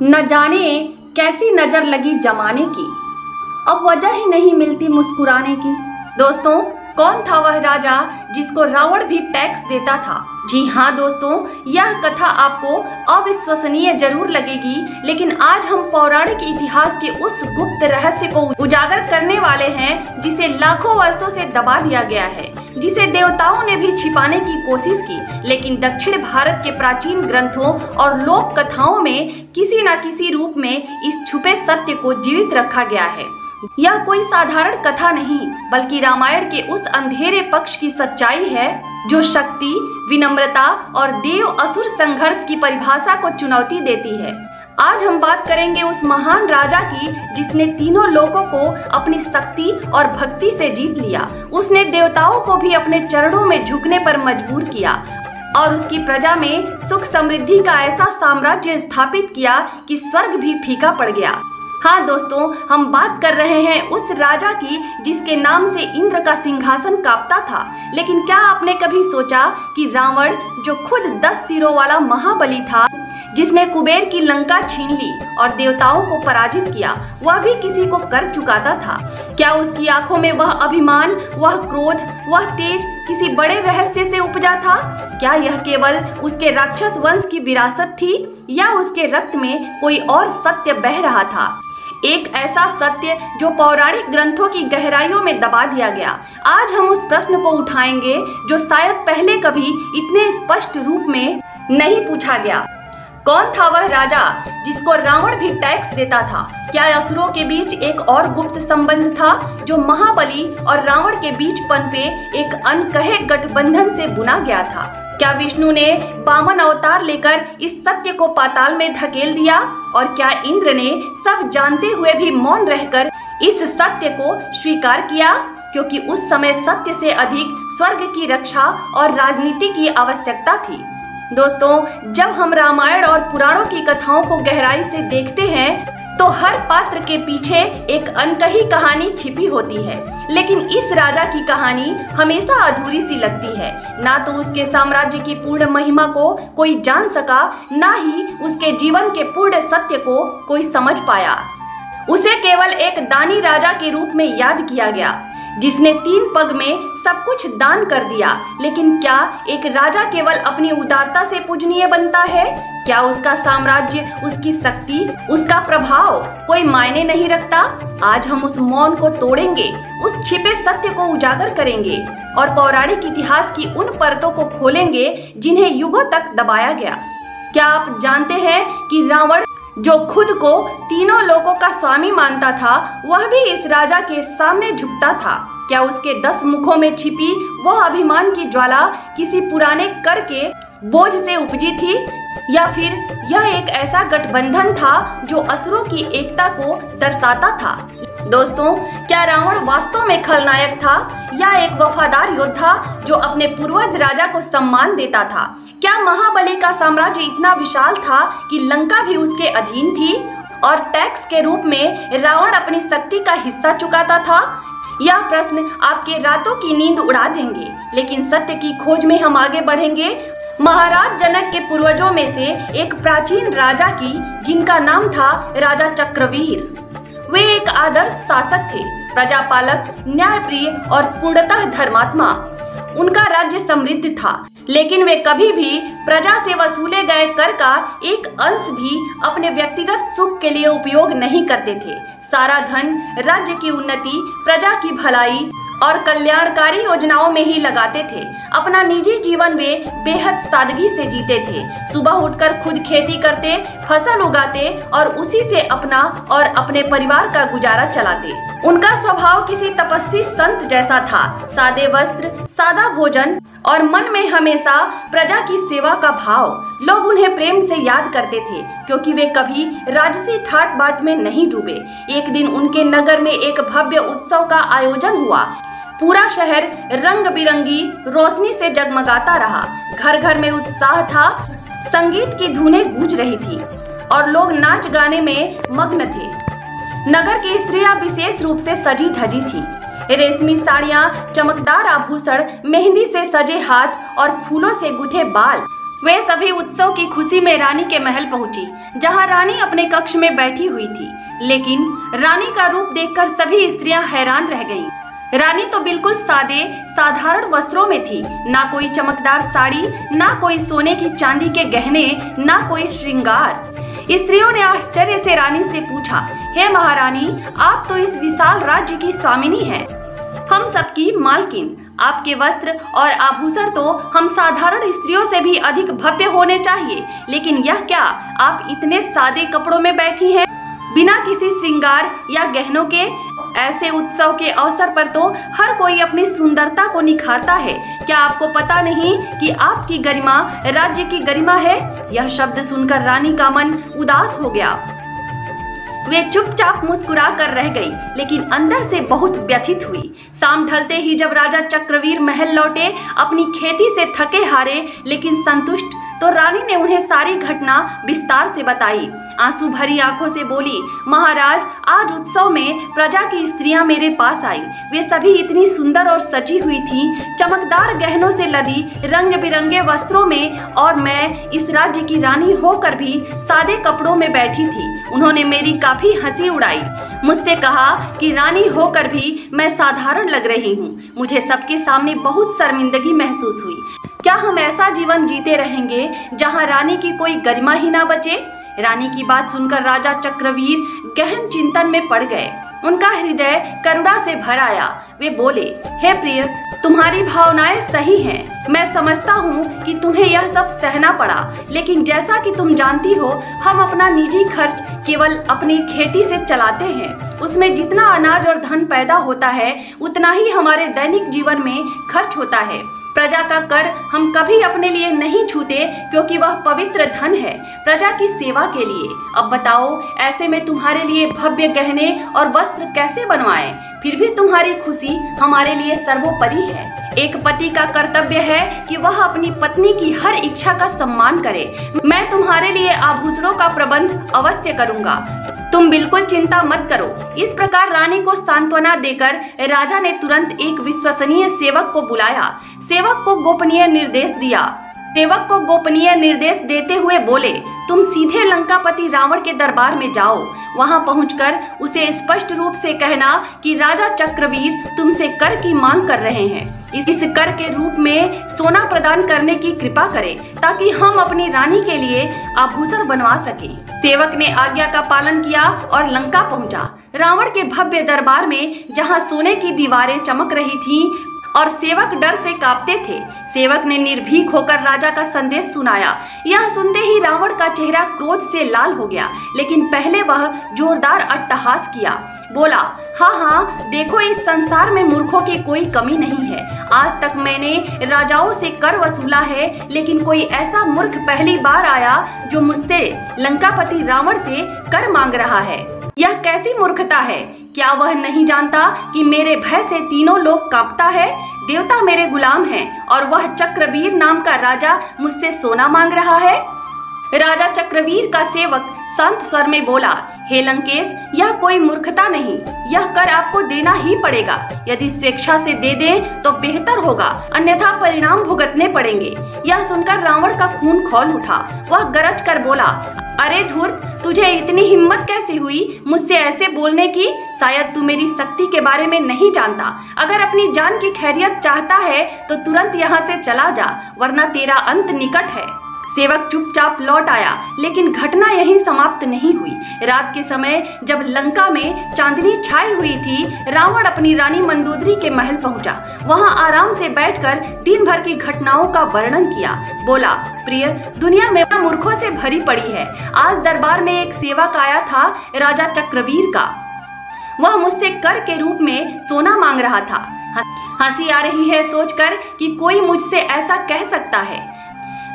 न जाने कैसी नजर लगी जमाने की, अब वजह ही नहीं मिलती मुस्कुराने की। दोस्तों, कौन था वह राजा जिसको रावण भी टैक्स देता था? जी हाँ दोस्तों, यह कथा आपको अविश्वसनीय जरूर लगेगी, लेकिन आज हम पौराणिक इतिहास के उस गुप्त रहस्य को उजागर करने वाले हैं जिसे लाखों वर्षों से दबा दिया गया है, जिसे देवताओं ने भी छिपाने की कोशिश की, लेकिन दक्षिण भारत के प्राचीन ग्रंथों और लोक कथाओं में किसी न किसी रूप में इस छुपे सत्य को जीवित रखा गया है। यह कोई साधारण कथा नहीं, बल्कि रामायण के उस अंधेरे पक्ष की सच्चाई है जो शक्ति, विनम्रता और देव असुर संघर्ष की परिभाषा को चुनौती देती है। आज हम बात करेंगे उस महान राजा की जिसने तीनों लोगों को अपनी शक्ति और भक्ति से जीत लिया। उसने देवताओं को भी अपने चरणों में झुकने पर मजबूर किया और उसकी प्रजा में सुख समृद्धि का ऐसा साम्राज्य स्थापित किया कि स्वर्ग भी फीका पड़ गया। हाँ दोस्तों, हम बात कर रहे हैं उस राजा की जिसके नाम से इंद्र का सिंहासन कांपता था। लेकिन क्या आपने कभी सोचा कि रावण, जो खुद 10 सिरों वाला महाबली था, जिसने कुबेर की लंका छीन ली और देवताओं को पराजित किया, वह भी किसी को कर चुकाता था? क्या उसकी आंखों में वह अभिमान, वह क्रोध, वह तेज किसी बड़े रहस्य से उपजा था? क्या यह केवल उसके राक्षस वंश की विरासत थी, या उसके रक्त में कोई और सत्य बह रहा था? एक ऐसा सत्य जो पौराणिक ग्रंथों की गहराइयों में दबा दिया गया। आज हम उस प्रश्न को उठाएंगे जो शायद पहले कभी इतने स्पष्ट रूप में नहीं पूछा गया। कौन था वह राजा जिसको रावण भी टैक्स देता था? क्या असुरों के बीच एक और गुप्त संबंध था जो महाबली और रावण के बीच पनपे एक अनकहे गठबंधन से बुना गया था? क्या विष्णु ने वामन अवतार लेकर इस सत्य को पाताल में धकेल दिया? और क्या इंद्र ने सब जानते हुए भी मौन रहकर इस सत्य को स्वीकार किया, क्योंकि उस समय सत्य से अधिक स्वर्ग की रक्षा और राजनीति की आवश्यकता थी? दोस्तों, जब हम रामायण और पुराणों की कथाओं को गहराई से देखते हैं तो हर पात्र के पीछे एक अनकही कहानी छिपी होती है। लेकिन इस राजा की कहानी हमेशा अधूरी सी लगती है। ना तो उसके साम्राज्य की पूर्ण महिमा को कोई जान सका, ना ही उसके जीवन के पूर्ण सत्य को कोई समझ पाया। उसे केवल एक दानी राजा के रूप में याद किया गया जिसने 3 पग में सब कुछ दान कर दिया। लेकिन क्या एक राजा केवल अपनी उदारता से पूजनीय बनता है? क्या उसका साम्राज्य, उसकी शक्ति, उसका प्रभाव कोई मायने नहीं रखता? आज हम उस मौन को तोड़ेंगे, उस छिपे सत्य को उजागर करेंगे और पौराणिक इतिहास की उन परतों को खोलेंगे जिन्हें युगों तक दबाया गया। क्या आप जानते हैं कि रावण, जो खुद को तीनों लोगों का स्वामी मानता था, वह भी इस राजा के सामने झुकता था? क्या उसके 10 मुखों में छिपी वह अभिमान की ज्वाला किसी पुराने कर के बोझ से उपजी थी, या फिर यह एक ऐसा गठबंधन था जो असुरों की एकता को दर्शाता था? दोस्तों, क्या रावण वास्तव में खलनायक था या एक वफादार योद्धा जो अपने पूर्वज राजा को सम्मान देता था? क्या महाबली का साम्राज्य इतना विशाल था कि लंका भी उसके अधीन थी और टैक्स के रूप में रावण अपनी शक्ति का हिस्सा चुकाता था? यह प्रश्न आपके रातों की नींद उड़ा देंगे, लेकिन सत्य की खोज में हम आगे बढ़ेंगे महाराज जनक के पूर्वजों में से एक प्राचीन राजा की, जिनका नाम था राजा चक्रवीर। वे एक आदर्श शासक थे, प्रजापालक, न्यायप्रिय और पूर्णतः धर्मात्मा। उनका राज्य समृद्ध था, लेकिन वे कभी भी प्रजा से वसूले गए कर का एक अंश भी अपने व्यक्तिगत सुख के लिए उपयोग नहीं करते थे। सारा धन राज्य की उन्नति, प्रजा की भलाई और कल्याणकारी योजनाओं में ही लगाते थे। अपना निजी जीवन वे बेहद सादगी से जीते थे। सुबह उठकर खुद खेती करते, फसल उगाते और उसी से अपना और अपने परिवार का गुजारा चलाते। उनका स्वभाव किसी तपस्वी संत जैसा था। सादे वस्त्र, सादा भोजन और मन में हमेशा प्रजा की सेवा का भाव। लोग उन्हें प्रेम से याद करते थे क्योंकि वे कभी राजसी ठाट बाट में नहीं डूबे। एक दिन उनके नगर में एक भव्य उत्सव का आयोजन हुआ। पूरा शहर रंग बिरंगी रोशनी से जगमगाता रहा। घर घर में उत्साह था, संगीत की धुनें गूंज रही थी और लोग नाच गाने में मग्न थे। नगर की स्त्रियां विशेष रूप से सजी धजी थी। रेशमी साड़ियां, चमकदार आभूषण, मेहंदी से सजे हाथ और फूलों से गुथे बाल वे सभी उत्सव की खुशी में रानी के महल पहुंची, जहां रानी अपने कक्ष में बैठी हुई थी। लेकिन रानी का रूप देखकर सभी स्त्रियां हैरान रह गईं। रानी तो बिल्कुल सादे साधारण वस्त्रों में थी, ना कोई चमकदार साड़ी, ना कोई सोने की चांदी के गहने, ना कोई श्रृंगार। स्त्रियों ने आश्चर्य से रानी से पूछा, हे महारानी, आप तो इस विशाल राज्य की स्वामिनी हैं, हम सबकी मालकिन। आपके वस्त्र और आभूषण तो हम साधारण स्त्रियों से भी अधिक भव्य होने चाहिए, लेकिन यह क्या, आप इतने सादे कपड़ों में बैठी हैं, बिना किसी श्रृंगार या गहनों के। ऐसे उत्सव के अवसर पर तो हर कोई अपनी सुंदरता को निखारता है। क्या आपको पता नहीं कि आपकी गरिमा राज्य की गरिमा है? यह शब्द सुनकर रानी का मन उदास हो गया। वे चुपचाप मुस्कुरा कर रह गई, लेकिन अंदर से बहुत व्यथित हुई। शाम ढलते ही जब राजा चक्रवीर महल लौटे, अपनी खेती से थके हारे लेकिन संतुष्ट, तो रानी ने उन्हें सारी घटना विस्तार से बताई। आंसू भरी आंखों से बोली, महाराज, आज उत्सव में प्रजा की स्त्रियां मेरे पास आई। वे सभी इतनी सुंदर और सजी हुई थीं, चमकदार गहनों से लदी, रंग बिरंगे वस्त्रों में, और मैं इस राज्य की रानी होकर भी सादे कपड़ों में बैठी थी। उन्होंने मेरी काफी हंसी उड़ाई, मुझसे कहा कि रानी होकर भी मैं साधारण लग रही हूँ। मुझे सबके सामने बहुत शर्मिंदगी महसूस हुई। क्या हम ऐसा जीवन जीते रहेंगे जहाँ रानी की कोई गरिमा ही ना बचे? रानी की बात सुनकर राजा चक्रवीर गहन चिंतन में पड़ गए। उनका हृदय करुणा से भर आया। वे बोले, हे प्रिय, तुम्हारी भावनाएं सही हैं। मैं समझता हूँ कि तुम्हें यह सब सहना पड़ा, लेकिन जैसा कि तुम जानती हो, हम अपना निजी खर्च केवल अपनी खेती से चलाते हैं। उसमें जितना अनाज और धन पैदा होता है, उतना ही हमारे दैनिक जीवन में खर्च होता है। प्रजा का कर हम कभी अपने लिए नहीं छूते, क्योंकि वह पवित्र धन है, प्रजा की सेवा के लिए। अब बताओ, ऐसे में तुम्हारे लिए भव्य गहने और वस्त्र कैसे बनवाएं? फिर भी तुम्हारी खुशी हमारे लिए सर्वोपरि है। एक पति का कर्तव्य है कि वह अपनी पत्नी की हर इच्छा का सम्मान करे। मैं तुम्हारे लिए आभूषणों का प्रबंध अवश्य करूंगा, तुम बिल्कुल चिंता मत करो। इस प्रकार रानी को सांत्वना देकर राजा ने तुरंत एक विश्वसनीय सेवक को बुलाया। सेवक को गोपनीय निर्देश दिया। सेवक को गोपनीय निर्देश देते हुए बोले, तुम सीधे लंकापति रावण के दरबार में जाओ। वहां पहुंचकर उसे स्पष्ट रूप से कहना कि राजा चक्रवीर तुमसे कर की मांग कर रहे हैं। इस कर के रूप में सोना प्रदान करने की कृपा करें, ताकि हम अपनी रानी के लिए आभूषण बनवा सकें। सेवक ने आज्ञा का पालन किया और लंका पहुंचा। रावण के भव्य दरबार में जहां सोने की दीवारें चमक रही थीं और सेवक डर से कांपते थे, सेवक ने निर्भीक होकर राजा का संदेश सुनाया। यह सुनते ही रावण का चेहरा क्रोध से लाल हो गया, लेकिन पहले वह जोरदार अट्टहास किया। बोला, हाँ हाँ, देखो, इस संसार में मूर्खों की कोई कमी नहीं है। आज तक मैंने राजाओं से कर वसूला है, लेकिन कोई ऐसा मूर्ख पहली बार आया जो मुझसे लंकापति रावण से कर मांग रहा है। यह कैसी मूर्खता है? क्या वह नहीं जानता कि मेरे भय से तीनों लोग कांपता है? देवता मेरे गुलाम हैं और वह चक्रवीर नाम का राजा मुझसे सोना मांग रहा है। राजा चक्रवीर का सेवक शांत स्वर में बोला, हे लंकेश, यह कोई मूर्खता नहीं, यह कर आपको देना ही पड़ेगा। यदि स्वेच्छा से दे दें तो बेहतर होगा, अन्यथा परिणाम भुगतने पड़ेंगे। यह सुनकर रावण का खून खौल उठा। वह गरज कर बोला, अरे धूर्त, तुझे इतनी हिम्मत कैसे हुई मुझसे ऐसे बोलने की? शायद तू मेरी शक्ति के बारे में नहीं जानता। अगर अपनी जान की खैरियत चाहता है तो तुरंत यहाँ से चला जा, वरना तेरा अंत निकट है। सेवक चुपचाप लौट आया, लेकिन घटना यहीं समाप्त नहीं हुई। रात के समय जब लंका में चांदनी छाई हुई थी, रावण अपनी रानी मंदोदरी के महल पहुंचा। वहां आराम से बैठकर दिन भर की घटनाओं का वर्णन किया। बोला, प्रिय, दुनिया में मूर्खों से भरी पड़ी है। आज दरबार में एक सेवक आया था राजा चक्रवीर का। वह मुझसे कर के रूप में सोना मांग रहा था। हंसी आ रही है सोचकर कि कोई मुझसे ऐसा कह सकता है।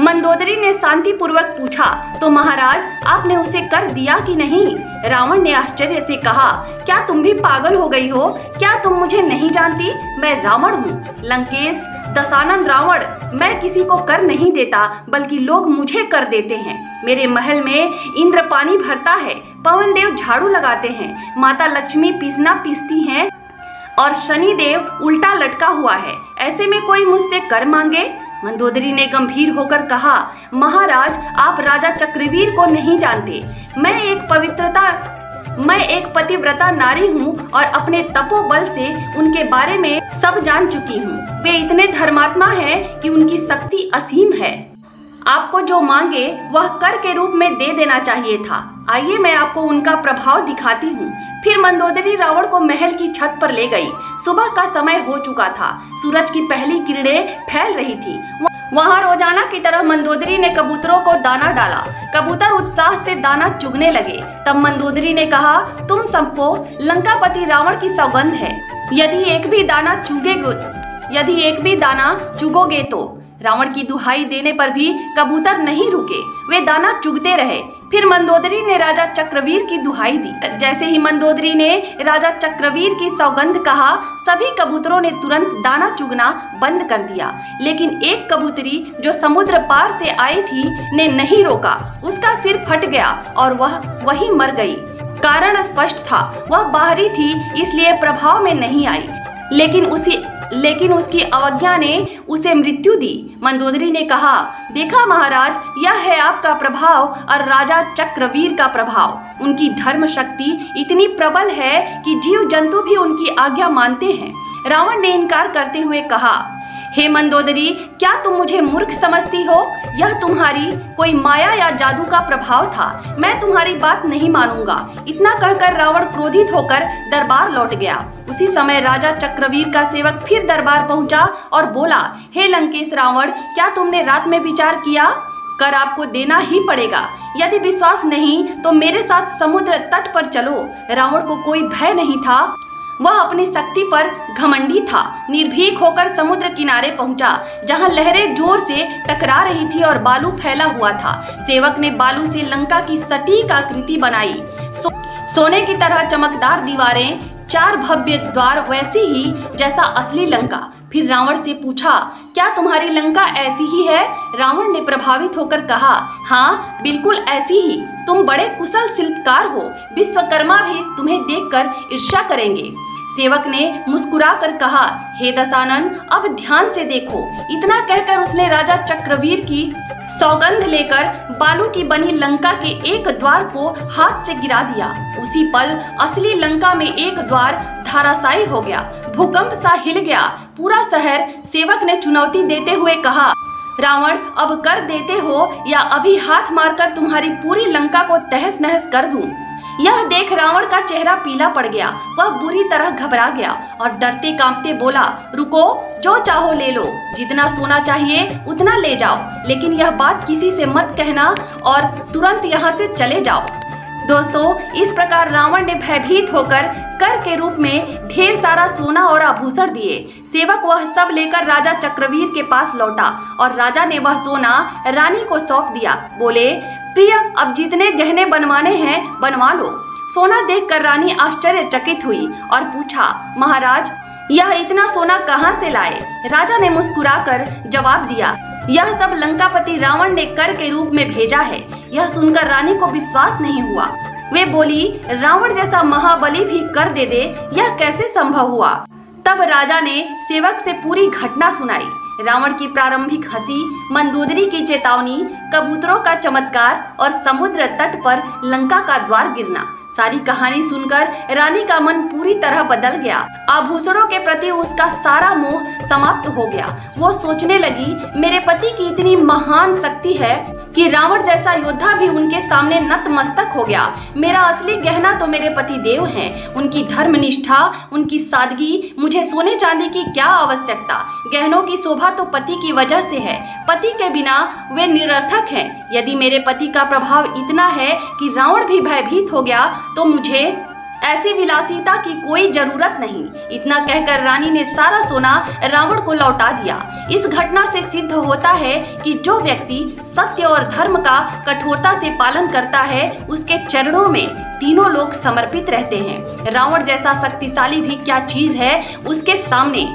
मंदोदरी ने शांति पूर्वक पूछा, तो महाराज, आपने उसे कर दिया कि नहीं? रावण ने आश्चर्य से कहा, क्या तुम भी पागल हो गई हो? क्या तुम मुझे नहीं जानती? मैं रावण हूँ, लंकेश, दशानन रावण। मैं किसी को कर नहीं देता, बल्कि लोग मुझे कर देते हैं। मेरे महल में इंद्र पानी भरता है, पवन देव झाड़ू लगाते हैं, माता लक्ष्मी पीसना पीसती हैं और शनि देव उल्टा लटका हुआ है। ऐसे में कोई मुझसे कर मांगे मंदोदरी ने गंभीर होकर कहा, महाराज आप राजा चक्रवीर को नहीं जानते। मैं एक पतिव्रता नारी हूँ और अपने तपोबल से उनके बारे में सब जान चुकी हूँ। वे इतने धर्मात्मा हैं कि उनकी शक्ति असीम है। आपको जो मांगे वह कर के रूप में दे देना चाहिए था। आइए मैं आपको उनका प्रभाव दिखाती हूँ। फिर मंदोदरी रावण को महल की छत पर ले गई। सुबह का समय हो चुका था। सूरज की पहली किरणें फैल रही थी। वहाँ रोजाना की तरह मंदोदरी ने कबूतरों को दाना डाला। कबूतर उत्साह से दाना चुगने लगे। तब मंदोदरी ने कहा, तुम सबको लंकापति रावण की सौगंध है, यदि एक भी दाना चुगोगे तो। रावण की दुहाई देने पर भी कबूतर नहीं रुके, वे दाना चुगते रहे। फिर मंदोदरी ने राजा चक्रवीर की दुहाई दी। जैसे ही मंदोदरी ने राजा चक्रवीर की सौगंध कहा, सभी कबूतरों ने तुरंत दाना चुगना बंद कर दिया। लेकिन एक कबूतरी जो समुद्र पार से आई थी ने नहीं रोका। उसका सिर फट गया और वह वहीं मर गई। कारण स्पष्ट था, वह बाहरी थी इसलिए प्रभाव में नहीं आई, लेकिन उसकी अवज्ञा ने उसे मृत्यु दी। मंदोदरी ने कहा, देखा महाराज, यह है आपका प्रभाव और राजा चक्रवीर का प्रभाव। उनकी धर्म शक्ति इतनी प्रबल है कि जीव जंतु भी उनकी आज्ञा मानते हैं। रावण ने इनकार करते हुए कहा, हे मंदोदरी, क्या तुम मुझे मूर्ख समझती हो? यह तुम्हारी कोई माया या जादू का प्रभाव था। मैं तुम्हारी बात नहीं मानूंगा। इतना कहकर रावण क्रोधित होकर दरबार लौट गया। उसी समय राजा चक्रवीर का सेवक फिर दरबार पहुंचा और बोला, हे लंकेश रावण, क्या तुमने रात में विचार किया? कर आपको देना ही पड़ेगा। यदि विश्वास नहीं तो मेरे साथ समुद्र तट पर चलो। रावण को कोई भय नहीं था, वह अपनी शक्ति पर घमंडी था। निर्भीक होकर समुद्र किनारे पहुंचा, जहां लहरें जोर से टकरा रही थी और बालू फैला हुआ था। सेवक ने बालू से लंका की सटीक आकृति बनाई। सोने की तरह चमकदार दीवारें, 4 भव्य द्वार, वैसी ही जैसा असली लंका। फिर रावण से पूछा, क्या तुम्हारी लंका ऐसी ही है? रावण ने प्रभावित होकर कहा, हाँ बिल्कुल ऐसी ही। तुम बड़े कुशल शिल्पकार हो, विश्वकर्मा भी तुम्हें देखकर ईर्ष्या करेंगे। सेवक ने मुस्कुराकर कहा, हे दशानन, अब ध्यान से देखो। इतना कहकर उसने राजा चक्रवीर की सौगंध लेकर बालू की बनी लंका के एक द्वार को हाथ से गिरा दिया। उसी पल असली लंका में एक द्वार धराशायी हो गया। भूकंप सा हिल गया पूरा शहर। सेवक ने चुनौती देते हुए कहा, रावण, अब कर देते हो या अभी हाथ मारकर तुम्हारी पूरी लंका को तहस नहस कर दूं। यह देख रावण का चेहरा पीला पड़ गया। वह बुरी तरह घबरा गया और डरते कांपते बोला, रुको, जो चाहो ले लो, जितना सोना चाहिए उतना ले जाओ, लेकिन यह बात किसी से मत कहना और तुरंत यहाँ से चले जाओ। दोस्तों, इस प्रकार रावण ने भयभीत होकर कर के रूप में ढेर सारा सोना और आभूषण दिए। सेवक वह सब लेकर राजा चक्रवीर के पास लौटा और राजा ने वह सोना रानी को सौंप दिया। बोले, प्रिय, अब जितने गहने बनवाने हैं बनवा लो। सोना देखकर रानी आश्चर्यचकित हुई और पूछा, महाराज, यह इतना सोना कहाँ से लाए? राजा ने मुस्कुराकर जवाब दिया, यह सब लंकापति रावण ने कर के रूप में भेजा है। यह सुनकर रानी को विश्वास नहीं हुआ। वे बोली, रावण जैसा महाबली भी कर दे दे, यह कैसे संभव हुआ? तब राजा ने सेवक से पूरी घटना सुनाई। रावण की प्रारंभिक हंसी, मंदोदरी की चेतावनी, कबूतरों का चमत्कार और समुद्र तट पर लंका का द्वार गिरना। सारी कहानी सुनकर रानी का मन पूरी तरह बदल गया। आभूषणों के प्रति उसका सारा मोह समाप्त हो गया। वो सोचने लगी, मेरे पति की इतनी महान शक्ति है कि रावण जैसा योद्धा भी उनके सामने नतमस्तक हो गया। मेरा असली गहना तो मेरे पति देव हैं। उनकी धर्मनिष्ठा, उनकी सादगी, मुझे सोने चांदी की क्या आवश्यकता? गहनों की शोभा तो पति की वजह से है। पति के बिना वे निरर्थक हैं। यदि मेरे पति का प्रभाव इतना है कि रावण भी भयभीत हो गया तो मुझे ऐसी विलासिता की कोई जरूरत नहीं। इतना कहकर रानी ने सारा सोना रावण को लौटा दिया। इस घटना से सिद्ध होता है कि जो व्यक्ति सत्य और धर्म का कठोरता से पालन करता है, उसके चरणों में तीनों लोग समर्पित रहते हैं। रावण जैसा शक्तिशाली भी क्या चीज है उसके सामने।